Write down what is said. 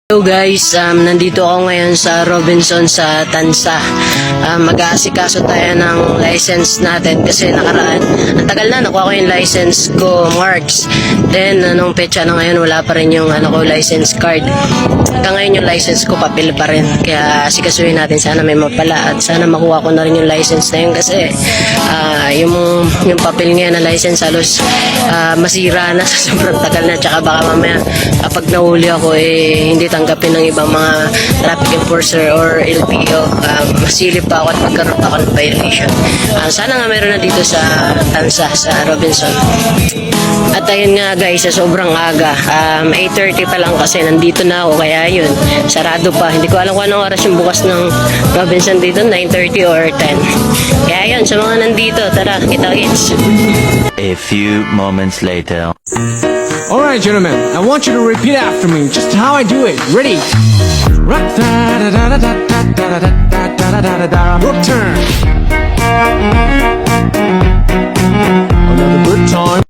Hello guys, nandito ako ngayon sa Robinson sa Tansa. Mag-aasikaso tayo ng license natin kasi nakaraan. Ang tagal na, nakuha ko yung license ko, March. Then, anong petsa na ngayon, wala pa rin yung license card. Hanggang ngayon yung license ko, papel pa rin. Kaya asikasuhin natin, sana may mapala at sana makuha ko na rin yung license na yun kasi yung papel ngayon na license halos masira na sa sobrang tagal na. Tsaka baka mamaya kapag nahuli ako hindi tanggapin ng ibang mga traffic enforcer or LTO. Masilip pa ako at magkaroon ako ng violation. Sana nga meron na dito sa Tansa, sa Robinson. At ayun nga guys, sa sobrang aga, 8:30 pa lang kasi nandito na ako, kaya yun, sarado pa. Hindi ko alam kung anong oras yung bukas ng Robinson dito, 9:30 or 10. Kaya yun, sa mga nandito, tara, kita-kits. A few moments later. Alright, gentlemen, I want you to repeat after me, just how I do it. Ready? Your turn.